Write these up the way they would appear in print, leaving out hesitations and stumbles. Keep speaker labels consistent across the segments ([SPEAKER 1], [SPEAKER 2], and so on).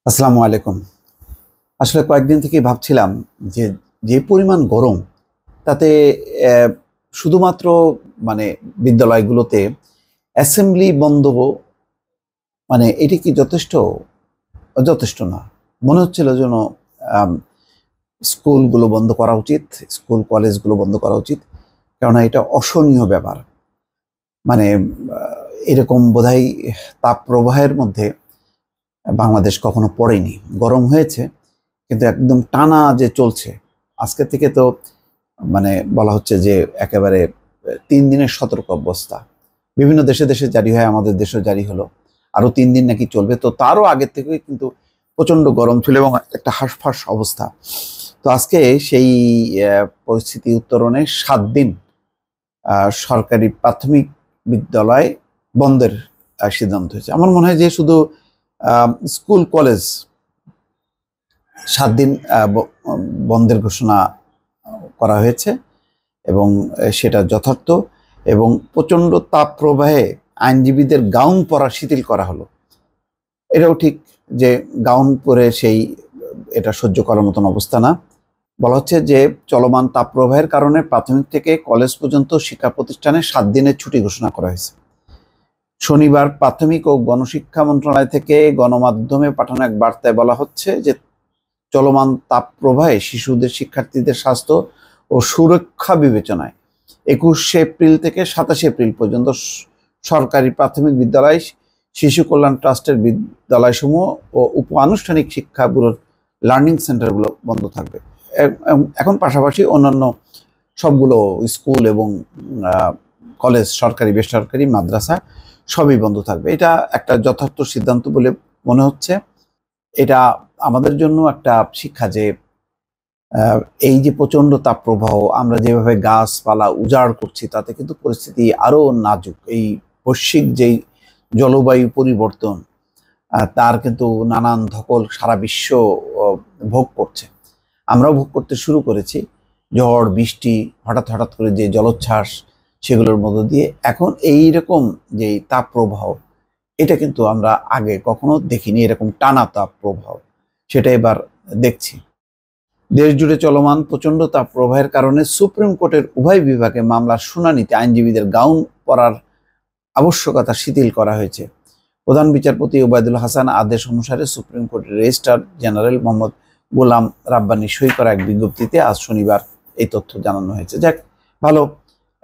[SPEAKER 1] আসসালামু আলাইকুম। আসলে কয়েকদিন থেকেই ভাবছিলাম যে, যে পরিমাণ গরম তাতে অ্যা শুধুমাত্র মানে বিদ্যালয়গুলোতে অ্যাসেম্বলি বন্ধ এটা কি যথেষ্ট? যথেষ্ট না। মনে হচ্ছিল যেন আম স্কুলগুলো বন্ধ করা উচিত, স্কুল কলেজগুলো বন্ধ করা উচিত। কেননা এটা অসহনীয় ব্যাপার। মানে আ এরকম বোধহয় তাপপ্রবাহের মধ্যে বাংলাদেশ কখনো পড়েনি। গরম হয়েছে কিন্তু একদম টানা যে চলছে, আজকে থেকে তো বলা হচ্ছে যে একেবারে ৩ দিনের সতর্ক অবস্থা। বিভিন্ন দেশে, দেশে জারি হয়, আমাদের দেশেও জারি হলো। আরো ৩ দিন নাকি চলবে। তো তারও আগের থেকেই কিন্তু প্রচণ্ড গরম ছিল এবং একটা হাঁসফাঁস অবস্থা। তো আজকে সেই পরিস্থিতি উত্তরণে ৭ দিন আ সরকারি প্রাথমিক বিদ্যালয় বন্ধের সিদ্ধান্ত হয়েছে। আমার মনে হয় যে শুধু আ স্কুল, কলেজ ৭ দিন বন্ধের ঘোষণা করা হয়েছে এবং সেটা যথার্থ এবং প্রচণ্ড তাপপ্রবাহে আইনজীবীদের গাউন পরা শিথিল করা হলো। এটাও ঠিক যে গাউন পরে এটা সহ্য করার মতন অবস্থা না। বলা হচ্ছে যে চলমান তাপপ্রবাহের কারণে প্রাথমিক থেকে কলেজ পর্যন্ত শিক্ষা প্রতিষ্ঠানে ৭ দিনের ছুটি ঘোষণা করা হয়েছে। শনিবার প্রাথমিক ও গণশিক্ষা মন্ত্রণালয় থেকে গণমাধ্যমে পাঠানো এক বার্তায় বলা হচ্ছে যে চলমান তাপপ্রবাহে শিশুদের শিক্ষার্থীদের স্বাস্থ্য ও সুরক্ষা বিবেচনায় ২১শে এপ্রিল থেকে ২৭শে এপ্রিল পর্যন্ত সরকারি প্রাথমিক বিদ্যালয়, শিশু কল্যাণ ট্রাস্টের বিদ্যালয়সমূহ ও উপ আনুষ্ঠানিক শিক্ষা ব্যুরোর লার্নিং সেন্টারগুলো বন্ধ থাকবে। এখন পাশাপাশি অন্যান্য সবগুলো স্কুল এবং কলেজ, সরকারি বেসরকারি মাদ্রাসা সবই বন্ধ থাকবে। এটা একটা যথার্থ সিদ্ধান্ত বলে মনে হচ্ছে। এটা আমাদের জন্য একটা শিক্ষা যে এই যে প্রচণ্ড তাপপ্রবাহ, আমরা যেভাবে গাছপালা উজাড় করছি তাতে কিন্তু পরিস্থিতি আরও নাজুক। এই বৈশ্বিক যেই জলবায়ু পরিবর্তন, তার কিন্তু নানান ধকল সারা বিশ্ব ভোগ করছে। আমরাও ভোগ করতে শুরু করেছি। ঝড়, বৃষ্টি, হঠাৎ হঠাৎ করে যে জলোচ্ছ্বাস, সেগুলোর মধ্য দিয়ে এখন এইরকম যেই তাপপ্রবাহ, এটা কিন্তু আমরা আগে কখনো দেখিনি, এরকম টানা তাপপ্রবাহ। সেটা এবার দেখছি। দেশ জুড়ে চলমান প্রচণ্ড তাপপ্রবাহের কারণে সুপ্রিম কোর্টের উভয় বিভাগে মামলার শুনানিতে আইনজীবীদের গাউন পরার আবশ্যকতা শিথিল করা হয়েছে। প্রধান বিচারপতি ওবায়দুল হাসান আদেশ অনুসারে সুপ্রিম কোর্টের রেজিস্ট্রার জেনারেল মোহাম্মদ গোলাম রাব্বানী সই করা এক বিজ্ঞপ্তিতে আজ শনিবার এই তথ্য জানানো হয়েছে। যাক, ভালো।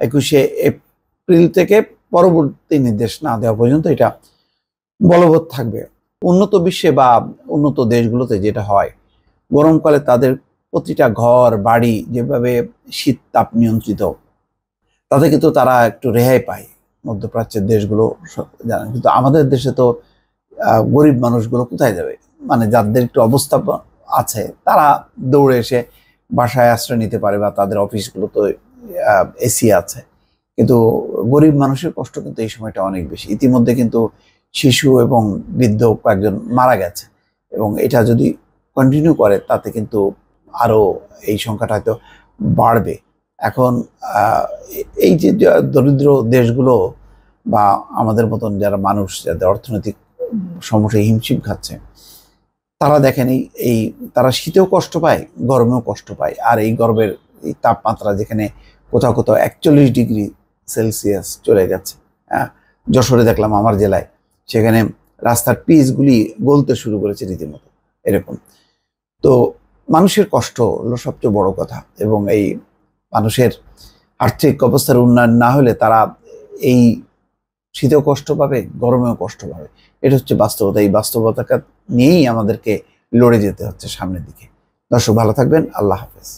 [SPEAKER 1] ২১শে এপ্রিল থেকে পরবর্তী নির্দেশ না দেওয়া পর্যন্ত এটা বলবৎ থাকবে। উন্নত বিশ্বে বা উন্নত দেশগুলোতে যেটা হয়, গরমকালে তাদের প্রতিটা ঘর বাড়ি যেভাবে শীত তাপ নিয়ন্ত্রিত, তাতে কিন্তু তারা একটু রেহাই পায়। মধ্যপ্রাচ্যের দেশগুলো জানেন, কিন্তু আমাদের দেশে তো গরিব মানুষগুলো কোথায় যাবে? যাদের একটু অবস্থা আছে তারা দৌড়ে এসে বাসায় আশ্রয় নিতে পারে বা তাদের অফিসগুলো তো এসি আছে। কিন্তু গরিব মানুষের কষ্ট কিন্তু এই সময়টা অনেক বেশি। ইতিমধ্যে কিন্তু শিশু এবং বৃদ্ধ কয়েকজন মারা গেছে এবং এটা যদি কন্টিনিউ করে তাতে কিন্তু আরও এই সংখ্যাটা হয়তো বাড়বে। এখন এই যে দরিদ্র দেশগুলো বা আমাদের মতন যারা মানুষ, যাদের অর্থনৈতিক সমস্যায় হিমশিম খাচ্ছে, তারা দেখেন এই তারা শীতেও কষ্ট পায়, গরমেও কষ্ট পায়। আর এই গরমের এই তাপমাত্রা যেখানে কোথাও কোথাও ৪১ ডিগ্রি সেলসিয়াস চলে গেছে। হ্যাঁ, যশোরে দেখলাম, আমার জেলায়, সেখানে রাস্তার পিচগুলি গলতে শুরু করেছে রীতিমতো এরকম। তো মানুষের কষ্ট হলো সবচেয়ে বড় কথা এবং এই মানুষের আর্থিক অবস্থার উন্নয়ন না হলে তারা এই শীতেও কষ্ট পাবে, গরমেও কষ্ট পাবে। এটা হচ্ছে বাস্তবতা। এই বাস্তবতাকে নিয়েই আমাদেরকে লড়ে যেতে হচ্ছে সামনের দিকে। দর্শক, ভালো থাকবেন। আল্লাহ হাফেজ।